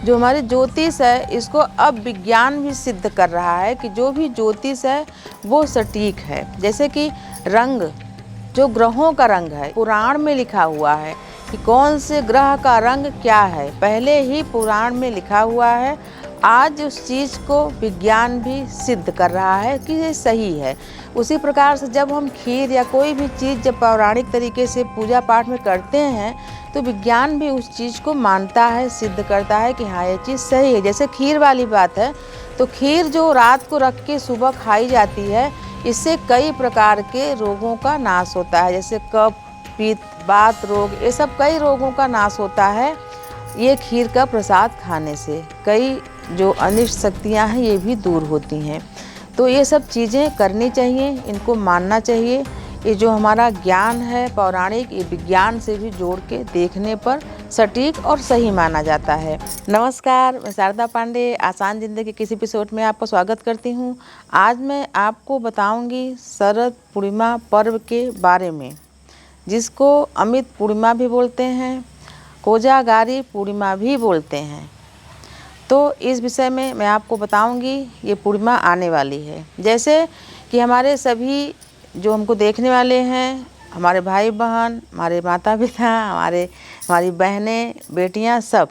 जो हमारी ज्योतिष है इसको अब विज्ञान भी सिद्ध कर रहा है कि जो भी ज्योतिष है वो सटीक है। जैसे कि रंग, जो ग्रहों का रंग है, पुराण में लिखा हुआ है कि कौन से ग्रह का रंग क्या है, पहले ही पुराण में लिखा हुआ है। आज उस चीज़ को विज्ञान भी सिद्ध कर रहा है कि ये सही है। उसी प्रकार से जब हम खीर या कोई भी चीज़ जब पौराणिक तरीके से पूजा पाठ में करते हैं तो विज्ञान भी उस चीज़ को मानता है, सिद्ध करता है कि हाँ ये चीज़ सही है। जैसे खीर वाली बात है, तो खीर जो रात को रख के सुबह खाई जाती है, इससे कई प्रकार के रोगों का नाश होता है। जैसे कफ, पित्त, वात रोग, ये सब कई रोगों का नाश होता है ये खीर का प्रसाद खाने से। कई जो अनिष्ट शक्तियाँ हैं ये भी दूर होती हैं। तो ये सब चीज़ें करनी चाहिए, इनको मानना चाहिए। ये जो हमारा ज्ञान है पौराणिक, ये विज्ञान से भी जोड़ के देखने पर सटीक और सही माना जाता है। नमस्कार, मैं शारदा पांडे आसान ज़िंदगी के किसी एपिसोड में आपका स्वागत करती हूँ। आज मैं आपको बताऊँगी शरद पूर्णिमा पर्व के बारे में, जिसको अमित पूर्णिमा भी बोलते हैं, कोजागारी पूर्णिमा भी बोलते हैं। तो इस विषय में मैं आपको बताऊंगी। ये पूर्णिमा आने वाली है, जैसे कि हमारे सभी जो हमको देखने वाले हैं, हमारे भाई बहन, हमारे माता पिता, हमारी बहनें, बेटियां सब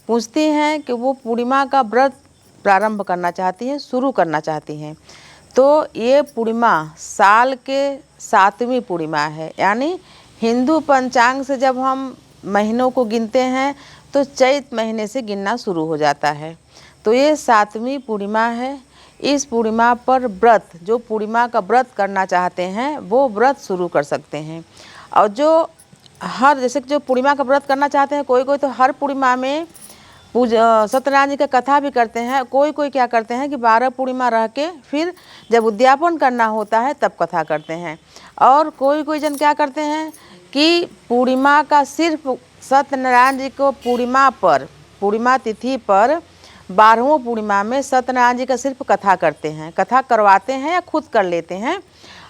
पूछती हैं कि वो पूर्णिमा का व्रत प्रारंभ करना चाहती हैं, शुरू करना चाहती हैं। तो ये पूर्णिमा साल के 7वीं पूर्णिमा है, यानी हिंदू पंचांग से जब हम महीनों को गिनते हैं तो चैत महीने से गिनना शुरू हो जाता है। तो ये 7वीं पूर्णिमा है। इस पूर्णिमा पर व्रत, जो पूर्णिमा का व्रत करना चाहते हैं वो व्रत शुरू कर सकते हैं। और जो जैसे जो पूर्णिमा का व्रत करना चाहते हैं, कोई तो हर पूर्णिमा में सत्यनारायण जी का कथा भी करते हैं। कोई क्या करते हैं कि 12 पूर्णिमा रह के फिर जब उद्यापन करना होता है तब कथा करते हैं। और कोई जन क्या करते हैं कि पूर्णिमा का सिर्फ सत्यनारायण जी को पूर्णिमा तिथि पर 12वें पूर्णिमा में सत्यनारायण जी का सिर्फ कथा करते हैं, कथा करवाते हैं या खुद कर लेते हैं।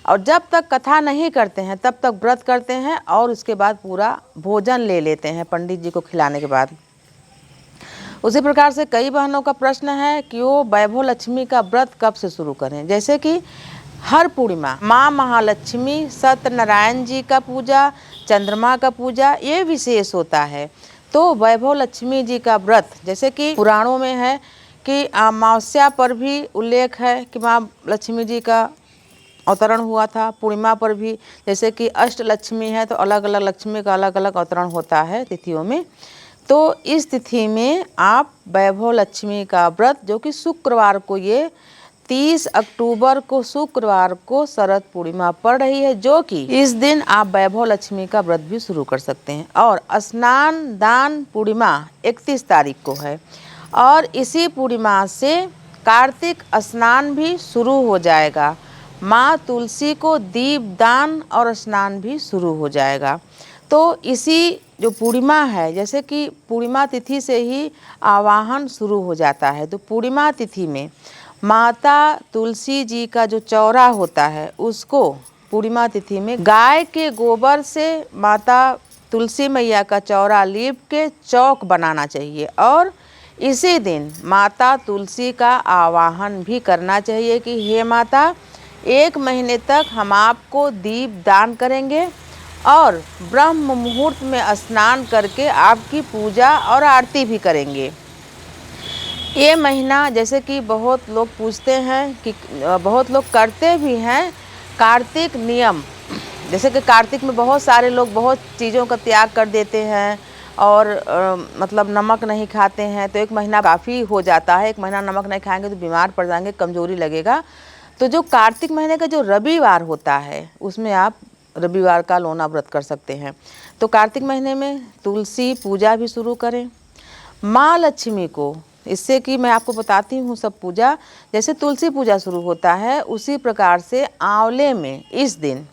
और जब तक कथा नहीं करते हैं तब तक व्रत करते हैं और उसके बाद पूरा भोजन ले लेते हैं पंडित जी को खिलाने के बाद। उसी प्रकार से कई बहनों का प्रश्न है कि वो वैभव लक्ष्मी का व्रत कब से शुरू करें। जैसे कि हर पूर्णिमा माँ महालक्ष्मी, सत्यनारायण जी का पूजा, चंद्रमा का पूजा ये विशेष होता है। तो वैभव लक्ष्मी जी का व्रत, जैसे कि पुराणों में है कि अमावस्या पर भी उल्लेख है कि माँ लक्ष्मी जी का अवतरण हुआ था। पूर्णिमा पर भी, जैसे कि अष्ट लक्ष्मी है तो अलग अलग लक्ष्मी का अलग अलग अवतरण होता है तिथियों में। तो इस तिथि में आप वैभव लक्ष्मी का व्रत, जो कि शुक्रवार को, ये 30 अक्टूबर को शुक्रवार को शरद पूर्णिमा पड़ रही है, जो कि इस दिन आप वैभव लक्ष्मी का व्रत भी शुरू कर सकते हैं। और स्नान दान पूर्णिमा 31 तारीख को है और इसी पूर्णिमा से कार्तिक स्नान भी शुरू हो जाएगा। माँ तुलसी को दीप दान और स्नान भी शुरू हो जाएगा। तो इसी जो पूर्णिमा है, जैसे कि पूर्णिमा तिथि से ही आवाहन शुरू हो जाता है। तो पूर्णिमा तिथि में माता तुलसी जी का जो चौरा होता है उसको पूर्णिमा तिथि में गाय के गोबर से माता तुलसी मैया का चौरा लीप के चौक बनाना चाहिए। और इसी दिन माता तुलसी का आवाहन भी करना चाहिए कि हे माता, 1 महीने तक हम आपको दीप दान करेंगे और ब्रह्म मुहूर्त में स्नान करके आपकी पूजा और आरती भी करेंगे। ये महीना, जैसे कि बहुत लोग पूछते हैं कि बहुत लोग करते भी हैं कार्तिक नियम। जैसे कि कार्तिक में बहुत सारे लोग बहुत चीज़ों का त्याग कर देते हैं और मतलब नमक नहीं खाते हैं। तो 1 महीना काफ़ी हो जाता है। 1 महीना नमक नहीं खाएंगे तो बीमार पड़ जाएंगे, कमज़ोरी लगेगा। तो जो कार्तिक महीने का जो रविवार होता है उसमें आप रविवार का लौना व्रत कर सकते हैं। तो कार्तिक महीने में तुलसी पूजा भी शुरू करें। माँ लक्ष्मी को, इससे कि मैं आपको बताती हूँ सब पूजा, जैसे तुलसी पूजा शुरू होता है उसी प्रकार से आंवले में, इस दिन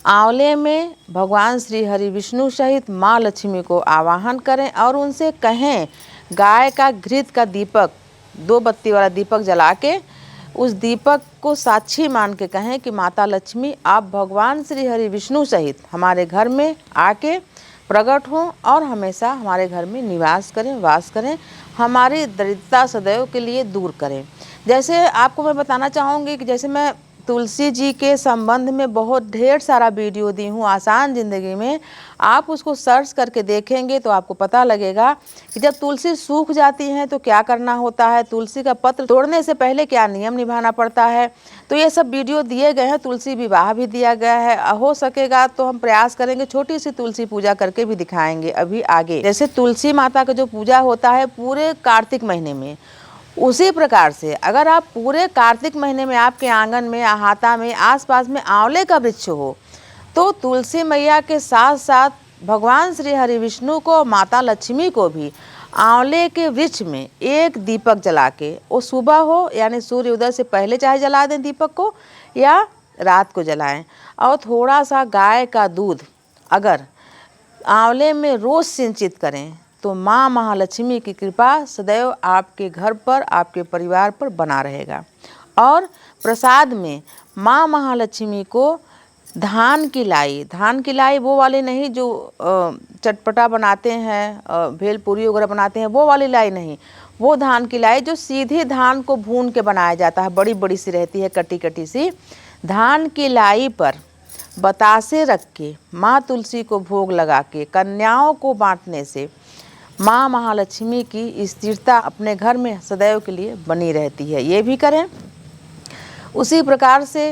आंवले में भगवान श्री हरि विष्णु सहित माँ लक्ष्मी को आवाहन करें और उनसे कहें गाय का घृत का दीपक, 2 बत्ती वाला दीपक जला के उस दीपक को साक्षी मान के कहें कि माता लक्ष्मी आप भगवान श्री हरि विष्णु सहित हमारे घर में आके प्रकट हों और हमेशा हमारे घर में निवास करें, वास करें, हमारी दरिद्रता सदैव के लिए दूर करें। जैसे आपको मैं बताना चाहूँगी कि जैसे मैं तुलसी जी के संबंध में बहुत ढेर सारा वीडियो दी हूँ आसान ज़िंदगी में, आप उसको सर्च करके देखेंगे तो आपको पता लगेगा कि जब तुलसी सूख जाती है तो क्या करना होता है, तुलसी का पत्र तोड़ने से पहले क्या नियम निभाना पड़ता है। तो ये सब वीडियो दिए गए हैं, तुलसी विवाह भी दिया गया है। हो सकेगा तो हम प्रयास करेंगे छोटी सी तुलसी पूजा करके भी दिखाएंगे अभी आगे। जैसे तुलसी माता का जो पूजा होता है पूरे कार्तिक महीने में, उसी प्रकार से अगर आप पूरे कार्तिक महीने में आपके आंगन में, अहाता में, आसपास में आंवले का वृक्ष हो तो तुलसी मैया के साथ साथ भगवान श्री हरि विष्णु को, माता लक्ष्मी को भी आंवले के वृक्ष में एक दीपक जला के, वो सुबह हो यानी सूर्य उदय से पहले चाहे जला दें दीपक को या रात को जलाएं, और थोड़ा सा गाय का दूध अगर आंवले में रोज सिंचित करें तो माँ महालक्ष्मी की कृपा सदैव आपके घर पर, आपके परिवार पर बना रहेगा। और प्रसाद में माँ महालक्ष्मी को धान की लाई वो वाली नहीं जो चटपटा बनाते हैं, भेलपूरी वगैरह बनाते हैं, वो वाली लाई नहीं, वो धान की लाई जो सीधे धान को भून के बनाया जाता है, बड़ी बड़ी सी रहती है, कटी कटी सी। धान की लाई पर बतासे रख के माँ तुलसी को भोग लगा के कन्याओं को बांटने से माँ महालक्ष्मी की स्थिरता अपने घर में सदैव के लिए बनी रहती है। ये भी करें। उसी प्रकार से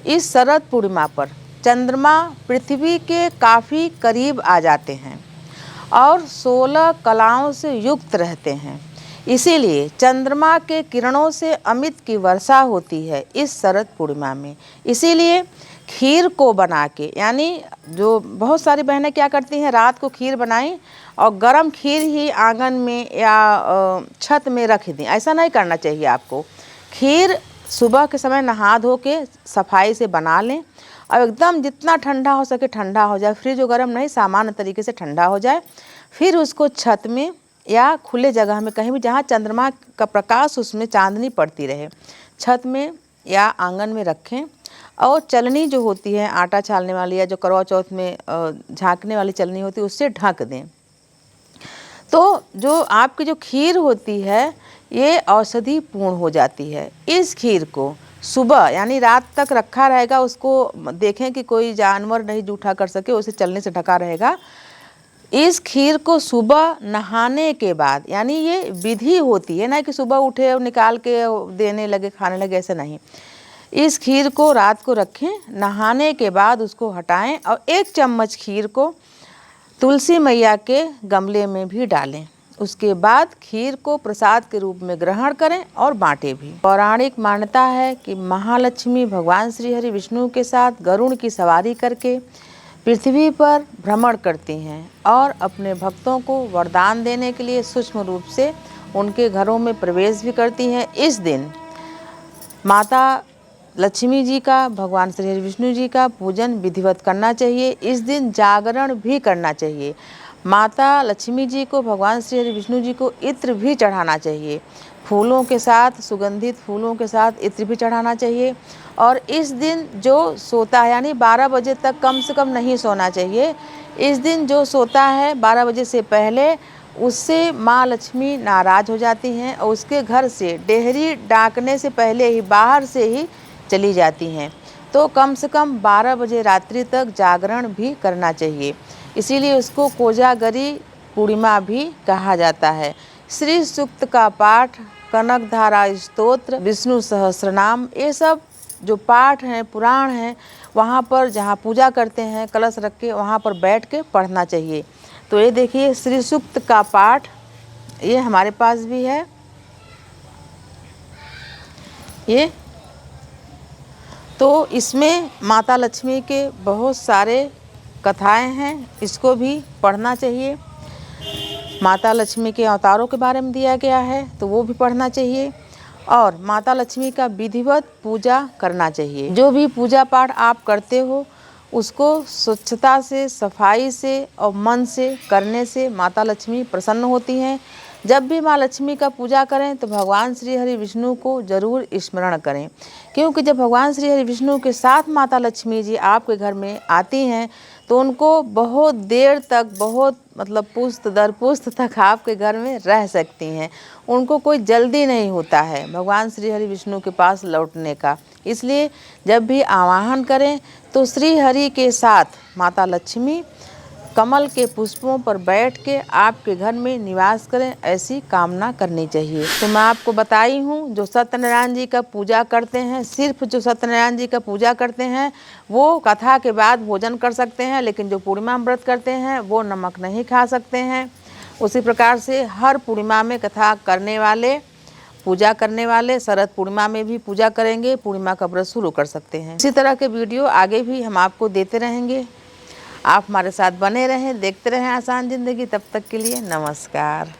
इस शरद पूर्णिमा पर चंद्रमा पृथ्वी के काफ़ी करीब आ जाते हैं और 16 कलाओं से युक्त रहते हैं, इसीलिए चंद्रमा के किरणों से अमित की वर्षा होती है इस शरद पूर्णिमा में। इसीलिए खीर को बना के, यानी जो बहुत सारी बहनें क्या करती हैं, रात को खीर बनाई और गरम खीर ही आंगन में या छत में रख दें, ऐसा नहीं करना चाहिए आपको। खीर सुबह के समय नहा धो के सफाई से बना लें और एकदम जितना ठंडा हो सके ठंडा हो जाए, फ्रिज गरम नहीं, सामान्य तरीके से ठंडा हो जाए, फिर उसको छत में या खुले जगह में कहीं भी जहाँ चंद्रमा का प्रकाश उसमें चांदनी पड़ती रहे, छत में या आंगन में रखें। और चलनी जो होती है आटा छालने वाली या जो करवा चौथ में झाँकने वाली चलनी होती है उससे ढक दें। तो जो आपकी जो खीर होती है ये औषधि पूर्ण हो जाती है। इस खीर को सुबह यानी रात तक रखा रहेगा, उसको देखें कि कोई जानवर नहीं जूठा कर सके, उसे चलने से ढका रहेगा। इस खीर को सुबह नहाने के बाद, यानी ये विधि होती है ना कि सुबह उठे और निकाल के देने लगे, खाने लगे, ऐसा नहीं। इस खीर को रात को रखें, नहाने के बाद उसको हटाएं और 1 चम्मच खीर को तुलसी मैया के गमले में भी डालें। उसके बाद खीर को प्रसाद के रूप में ग्रहण करें और बांटें भी। पौराणिक मान्यता है कि महालक्ष्मी भगवान श्री हरि विष्णु के साथ गरुड़ की सवारी करके पृथ्वी पर भ्रमण करती हैं और अपने भक्तों को वरदान देने के लिए सूक्ष्म रूप से उनके घरों में प्रवेश भी करती हैं। इस दिन माता लक्ष्मी जी का, भगवान श्री हरि विष्णु जी का पूजन विधिवत करना चाहिए। इस दिन जागरण भी करना चाहिए। माता लक्ष्मी जी को, भगवान श्री हरि विष्णु जी को इत्र भी चढ़ाना चाहिए, फूलों के साथ, सुगंधित फूलों के साथ इत्र भी चढ़ाना चाहिए। और इस दिन जो सोता है यानी 12 बजे तक कम से कम नहीं सोना चाहिए। इस दिन जो सोता है 12 बजे से पहले, उससे माँ लक्ष्मी नाराज़ हो जाती हैं और उसके घर से डेहरी डाकने से पहले ही बाहर से ही चली जाती हैं। तो कम से कम 12 बजे रात्रि तक जागरण भी करना चाहिए, इसीलिए उसको कोजागरी पूर्णिमा भी कहा जाता है। श्री सूक्त का पाठ, कनकधारा स्तोत्र, विष्णु सहस्रनाम, ये सब जो पाठ हैं, पुराण हैं, वहाँ पर जहाँ पूजा करते हैं कलश रख के वहाँ पर बैठ के पढ़ना चाहिए। तो ये देखिए श्री सूक्त का पाठ ये हमारे पास भी है। ये तो इसमें माता लक्ष्मी के बहुत सारे कथाएं हैं, इसको भी पढ़ना चाहिए। माता लक्ष्मी के अवतारों के बारे में दिया गया है तो वो भी पढ़ना चाहिए और माता लक्ष्मी का विधिवत पूजा करना चाहिए। जो भी पूजा पाठ आप करते हो उसको स्वच्छता से, सफाई से और मन से करने से माता लक्ष्मी प्रसन्न होती हैं। जब भी माँ लक्ष्मी का पूजा करें तो भगवान श्री हरि विष्णु को जरूर स्मरण करें, क्योंकि जब भगवान श्री हरि विष्णु के साथ माता लक्ष्मी जी आपके घर में आती हैं तो उनको बहुत देर तक, बहुत मतलब पुश्त दर पुश्त तक आपके घर में रह सकती हैं। उनको कोई जल्दी नहीं होता है भगवान श्री हरि विष्णु के पास लौटने का। इसलिए जब भी आवाहन करें तो श्री हरि के साथ माता लक्ष्मी कमल के पुष्पों पर बैठ के आपके घर में निवास करें, ऐसी कामना करनी चाहिए। तो मैं आपको बताई हूँ, जो सत्यनारायण जी का पूजा करते हैं, सिर्फ जो सत्यनारायण जी का पूजा करते हैं वो कथा के बाद भोजन कर सकते हैं, लेकिन जो पूर्णिमा व्रत करते हैं वो नमक नहीं खा सकते हैं। उसी प्रकार से हर पूर्णिमा में कथा करने वाले, पूजा करने वाले शरद पूर्णिमा में भी पूजा करेंगे, पूर्णिमा का व्रत शुरू कर सकते हैं। इसी तरह के वीडियो आगे भी हम आपको देते रहेंगे। आप हमारे साथ बने रहें, देखते रहें आसान ज़िंदगी। तब तक के लिए नमस्कार।